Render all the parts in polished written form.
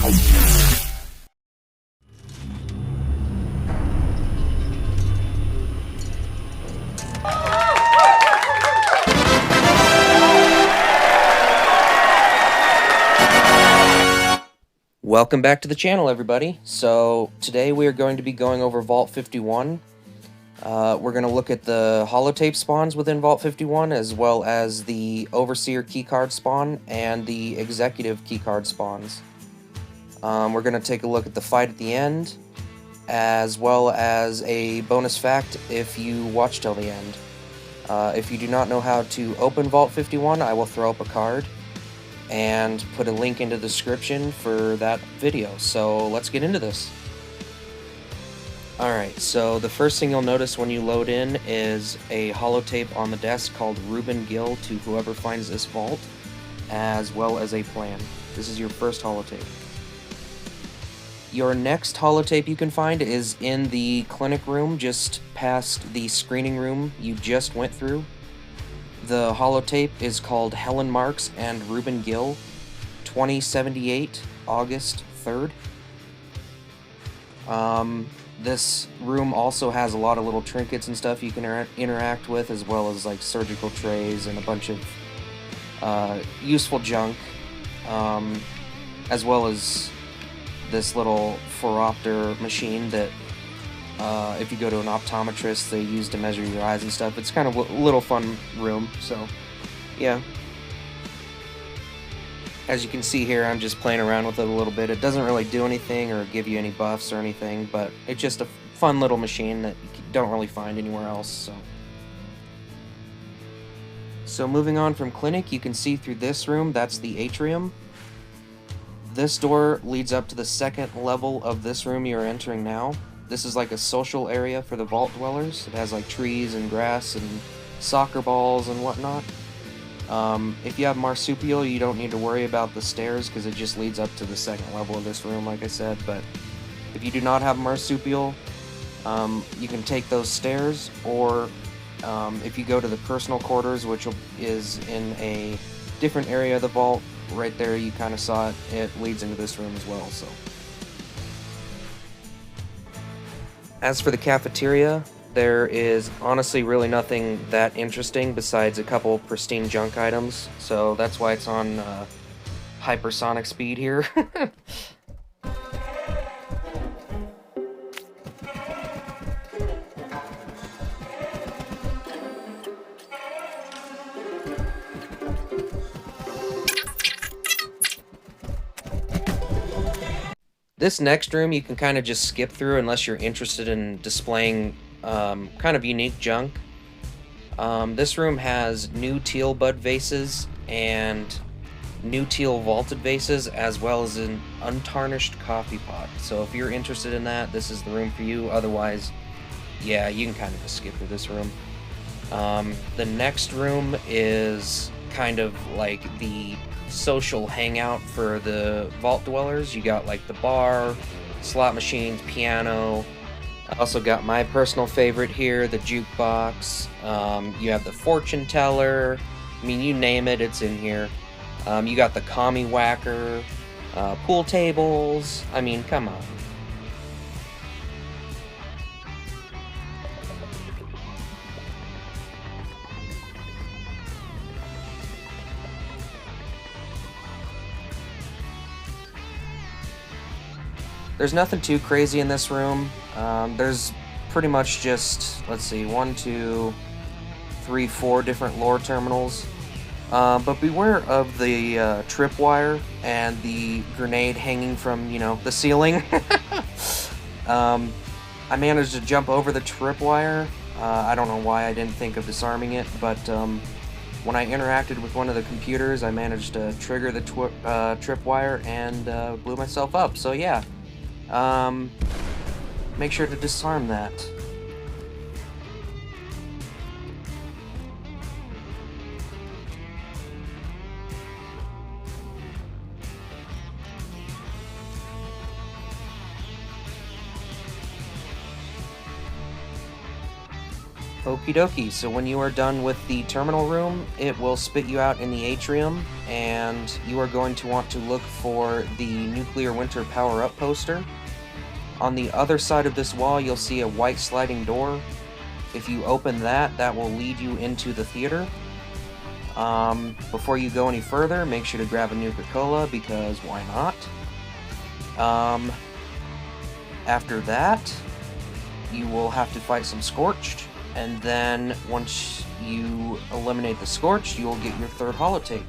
Welcome back to the channel, everybody. So today we are going to be going over Vault 51. We're going to look at the Holotape spawns within Vault 51, as well as the Overseer Keycard spawn and the Executive Keycard spawns. We're going to take a look at the fight at the end, as well as a bonus fact if you watch till the end. If you do not know how to open Vault 51, I will throw up a card and put a link into the description for that video. So let's get into this. Alright, so the first thing you'll notice when you load in is a holotape on the desk called Reuben Gill to whoever finds this vault, as well as a plan. This is your first holotape. Your next holotape you can find is in the clinic room just past the screening room you just went through. The holotape is called Helen Marks and Reuben Gill, 2078, August 3rd. This room also has a lot of little trinkets and stuff you can interact with, as well as like surgical trays and a bunch of useful junk, as well as this little phoropter machine that if you go to an optometrist, they use to measure your eyes and stuff. It's kind of a little fun room, so yeah. As you can see here, I'm just playing around with it a little bit. It doesn't really do anything or give you any buffs or anything, but it's just a fun little machine that you don't really find anywhere else. So moving on from clinic, you can see through this room, that's the atrium. This door leads up to the second level of this room you're entering now. This is like a social area for the vault dwellers. It has like trees and grass and soccer balls and whatnot. If you have marsupial, you don't need to worry about the stairs because it just leads up to the second level of this room, like I said. But if you do not have marsupial, you can take those stairs, or if you go to the personal quarters, which is in a different area of the vault, right there you kind of saw it, it leads into this room as well. So. As for the cafeteria, there is honestly really nothing that interesting besides a couple pristine junk items, so that's why it's on hypersonic speed here. This next room you can kind of just skip through unless you're interested in displaying kind of unique junk. This room has new teal bud vases and new teal vaulted vases, as well as an untarnished coffee pot. So if you're interested in that, this is the room for you. Otherwise, yeah, you can kind of just skip through this room. The next room is kind of like the social hangout for the vault dwellers. You got like the bar, slot machines, piano. I also got my personal favorite here, the jukebox. You have the fortune teller. I mean, you name it, it's in here. You got the commie whacker, pool tables. I mean, come on. There's nothing too crazy in this room. There's pretty much just, let's see, 1, 2, 3, 4 different lore terminals. But beware of the tripwire and the grenade hanging from, you know, the ceiling. I managed to jump over the tripwire. I don't know why I didn't think of disarming it, but when I interacted with one of the computers, I managed to trigger the tripwire and blew myself up. So yeah. Make sure to disarm that. Okie dokie, so when you are done with the terminal room, it will spit you out in the atrium, and you are going to want to look for the Nuclear Winter power-up poster. On the other side of this wall, you'll see a white sliding door. If you open that, that will lead you into the theater. Before you go any further, make sure to grab a Nuka-Cola, because why not? After that, you will have to fight some Scorched, and then once you eliminate the Scorched, you will get your third holotape.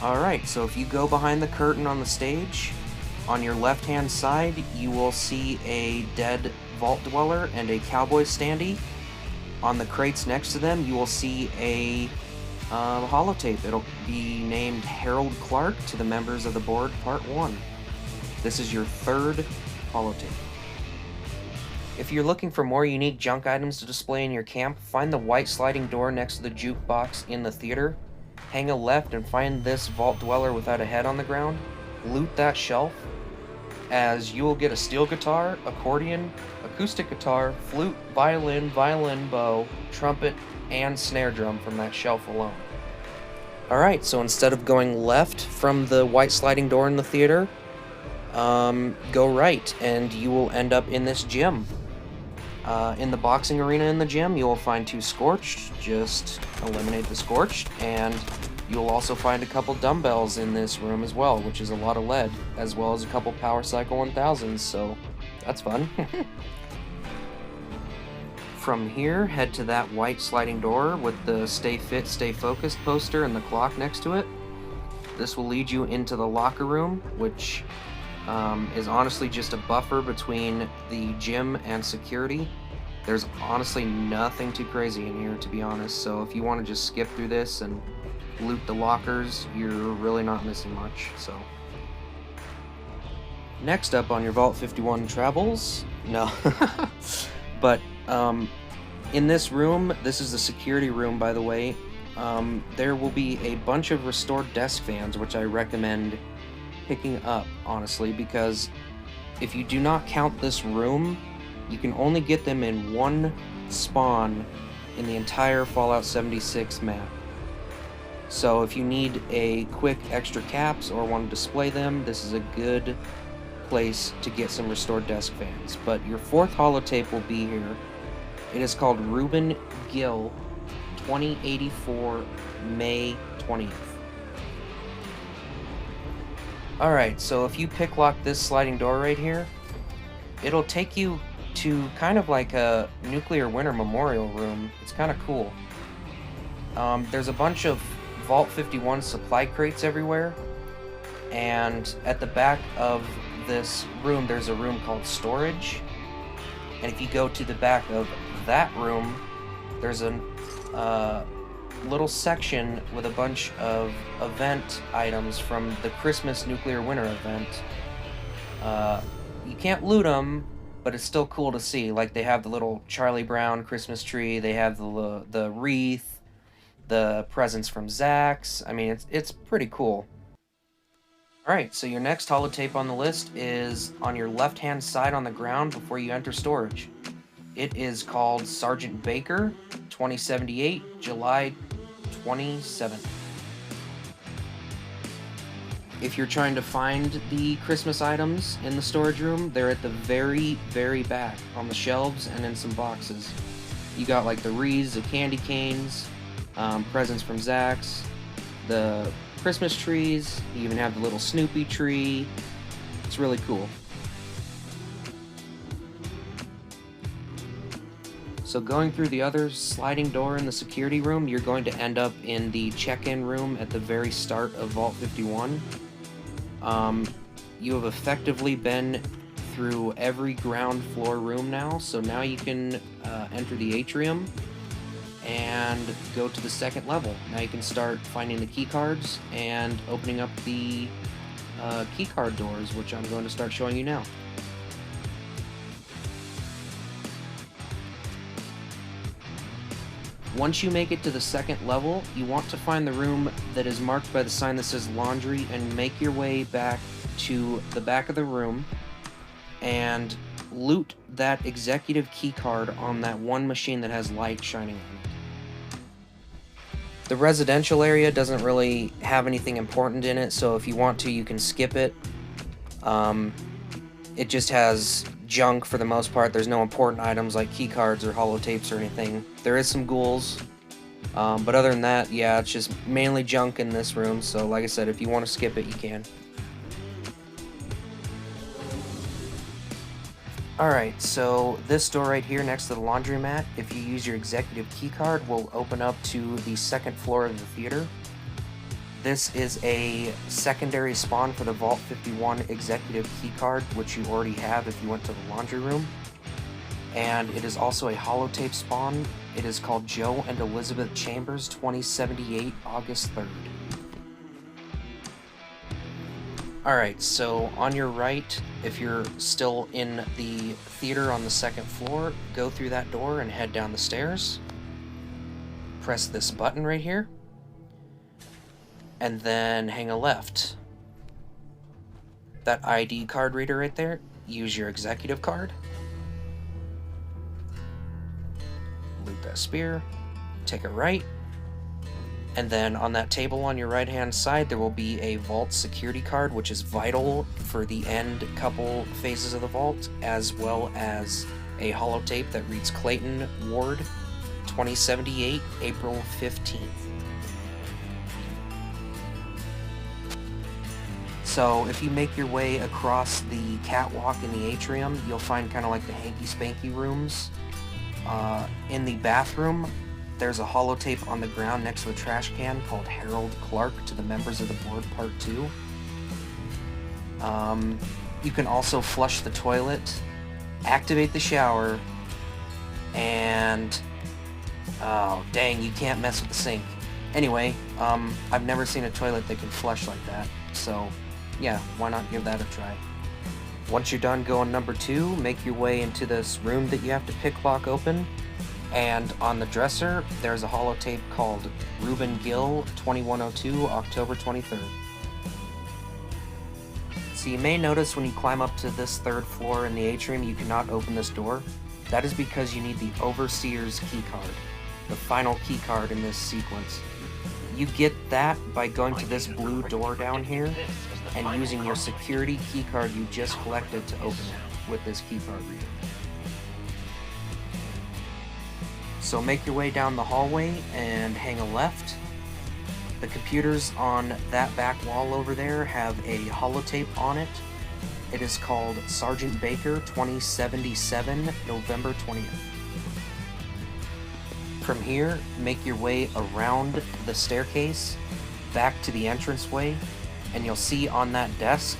Alright, so if you go behind the curtain on the stage, on your left-hand side, you will see a dead Vault Dweller and a Cowboy standee. On the crates next to them, you will see a holotape. It'll be named Harold Clark to the members of the board, Part 1. This is your third holotape. If you're looking for more unique junk items to display in your camp, find the white sliding door next to the jukebox in the theater. Hang a left and find this Vault Dweller without a head on the ground. Loot that shelf, as you will get a steel guitar, accordion, acoustic guitar, flute, violin, violin bow, trumpet, and snare drum from that shelf alone. Alright, so instead of going left from the white sliding door in the theater, go right, and you will end up in this gym. In the boxing arena in the gym, you will find 2 Scorched. Just eliminate the Scorched, and you'll also find a couple dumbbells in this room as well, which is a lot of lead, as well as a couple Power Cycle 1000s, so that's fun. From here, head to that white sliding door with the Stay Fit, Stay Focused poster and the clock next to it. This will lead you into the locker room, which is honestly just a buffer between the gym and security. There's honestly nothing too crazy in here, to be honest, so if you want to just skip through this and loot the lockers, you're really not missing much. So next up on your Vault 51 travels, no, but in this room, this is the security room, by the way, there will be a bunch of restored desk fans, which I recommend picking up, honestly, because if you do not count this room, you can only get them in one spawn in the entire Fallout 76 map. So if you need a quick extra caps or want to display them, this is a good place to get some restored desk fans. But your fourth holotape will be here. It is called Reuben Gill 2084 May 20th. Alright, so if you pick lock this sliding door right here, it'll take you to kind of like a Nuclear Winter Memorial room. It's kind of cool. There's a bunch of Vault 51 supply crates everywhere, and at the back of this room there's a room called Storage, and if you go to the back of that room, there's a little section with a bunch of event items from the Christmas Nuclear Winter event. You can't loot them, but it's still cool to see. Like, they have the little Charlie Brown Christmas tree, they have the wreath, the presents from Zach's. I mean, it's pretty cool. Alright, so your next holotape on the list is on your left-hand side on the ground before you enter storage. It is called Sergeant Baker 2078, July 27th. If you're trying to find the Christmas items in the storage room, they're at the very, very back on the shelves and in some boxes. You got like the wreaths, the candy canes, presents from Zach's, the Christmas trees, you even have the little Snoopy tree. It's really cool. So going through the other sliding door in the security room, you're going to end up in the check-in room at the very start of Vault 51. You have effectively been through every ground floor room now, so now you can enter the atrium and go to the second level. Now you can start finding the keycards and opening up the keycard doors, which I'm going to start showing you now. Once you make it to the second level, you want to find the room that is marked by the sign that says laundry and make your way back to the back of the room and loot that executive key card on that one machine that has light shining on it. The residential area doesn't really have anything important in it, so if you want to, you can skip it. It just has junk for the most part. There's no important items like keycards or holotapes or anything. There is some ghouls, but other than that, yeah, it's just mainly junk in this room. So like I said, if you want to skip it, you can. Alright, so this door right here next to the laundromat, if you use your executive keycard, will open up to the second floor of the theater. This is a secondary spawn for the Vault 51 executive keycard, which you already have if you went to the laundry room. And it is also a holotape spawn. It is called Joe and Elizabeth Chambers 2078, August 3rd. Alright, so on your right, if you're still in the theater on the second floor, go through that door and head down the stairs. Press this button right here. And then hang a left. That ID card reader right there, use your executive card. Loot that spear, take a right, and then on that table on your right hand side there will be a vault security card, which is vital for the end couple phases of the vault, as well as a holotape that reads Clayton Ward 2078, April 15th. So if you make your way across the catwalk in the atrium, you'll find kind of like the hanky-spanky rooms. In the bathroom, there's a holotape on the ground next to a trash can called Harold Clark to the members of the board, Part 2. You can also flush the toilet, activate the shower, and... oh, dang, you can't mess with the sink. Anyway, I've never seen a toilet that can flush like that, so... yeah, why not give that a try? Once you're done going number 2, make your way into this room that you have to pick lock open. And on the dresser, there's a holotape called Reuben Gill 2102, October 23rd. So you may notice when you climb up to this third floor in the atrium, you cannot open this door. That is because you need the Overseer's keycard, the final keycard in this sequence. You get that by going to this blue door down here and using your security keycard you just collected to open it with this keycard reader. So make your way down the hallway and hang a left. The computers on that back wall over there have a holotape on it. It is called Sergeant Baker 2077, November 20th. From here, make your way around the staircase, back to the entranceway, and you'll see on that desk,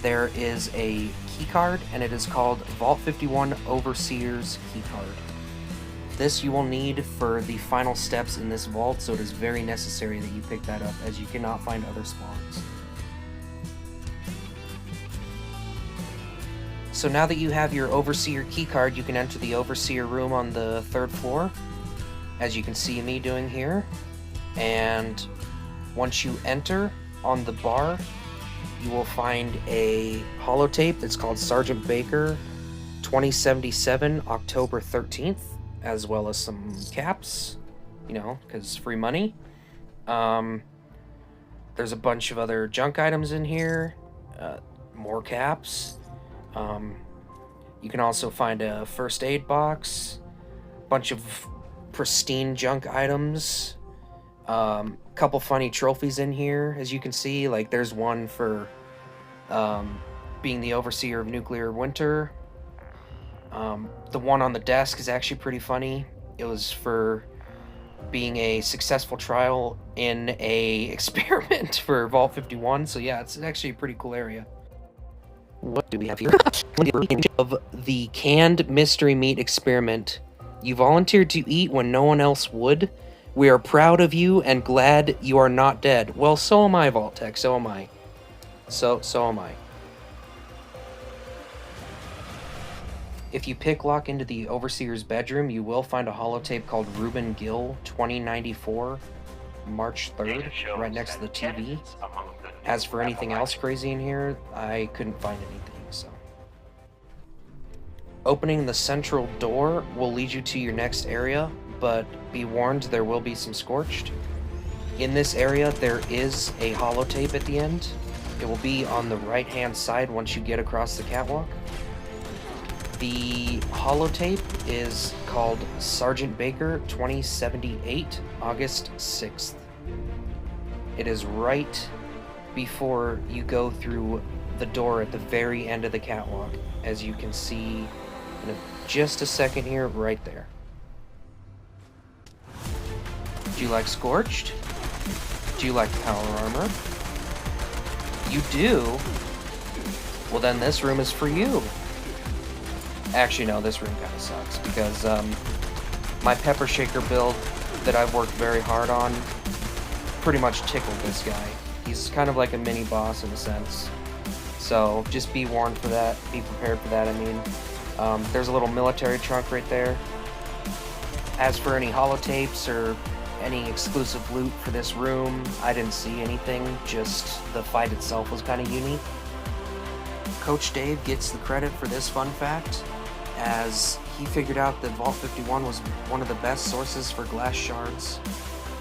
there is a keycard, and it is called Vault 51 Overseer's Keycard. This you will need for the final steps in this vault, so it is very necessary that you pick that up, as you cannot find other spawns. So now that you have your Overseer keycard, you can enter the Overseer room on the third floor, as you can see me doing here. And once you enter, on the bar, you will find a holotape that's called Sergeant Baker 2077, October 13th, as well as some caps, you know, because free money. There's a bunch of other junk items in here, more caps. You can also find a first aid box, bunch of pristine junk items, couple funny trophies in here, as you can see. Like, there's one for being the Overseer of Nuclear Winter. The one on the desk is actually pretty funny. It was for being a successful trial in a experiment for Vault 51, so yeah, it's actually a pretty cool area. What do we have here? Of the canned mystery meat experiment. You volunteered to eat when no one else would. We are proud of you and glad you are not dead. Well, so am I, Vault Tech, so am I. So am I. If you pick lock into the Overseer's bedroom, you will find a holotape called Reuben Gill 2094, March 3rd, right next to the TV. As for anything else crazy in here, I couldn't find anything, so. Opening the central door will lead you to your next area, but be warned, there will be some scorched. In this area, there is a holotape at the end. It will be on the right-hand side once you get across the catwalk. The holotape is called Sergeant Baker 2078, August 6th. It is right before you go through the door at the very end of the catwalk, as you can see in just a second here, right there. Do you like Scorched? Do you like power armor? You do? Well, then this room is for you. Actually, no, this room kind of sucks, because my Pepper Shaker build that I've worked very hard on pretty much tickled this guy. He's kind of like a mini boss in a sense. So just be warned for that, be prepared for that, I mean. There's a little military trunk right there. As for any holotapes or any exclusive loot for this room, I didn't see anything, just the fight itself was kind of unique. Coach Dave gets the credit for this fun fact, as he figured out that Vault 51 was one of the best sources for glass shards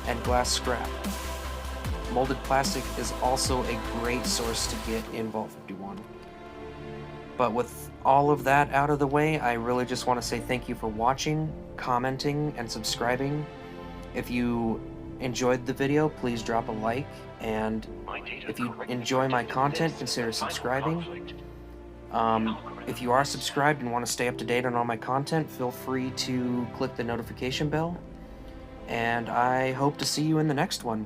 and glass scrap. Molded plastic is also a great source to get in Vault 51. But with all of that out of the way, I really just want to say thank you for watching, commenting, and subscribing. If you enjoyed the video, please drop a like, and if you enjoy my content, consider subscribing. If you are subscribed and want to stay up to date on all my content, feel free to click the notification bell, and I hope to see you in the next one.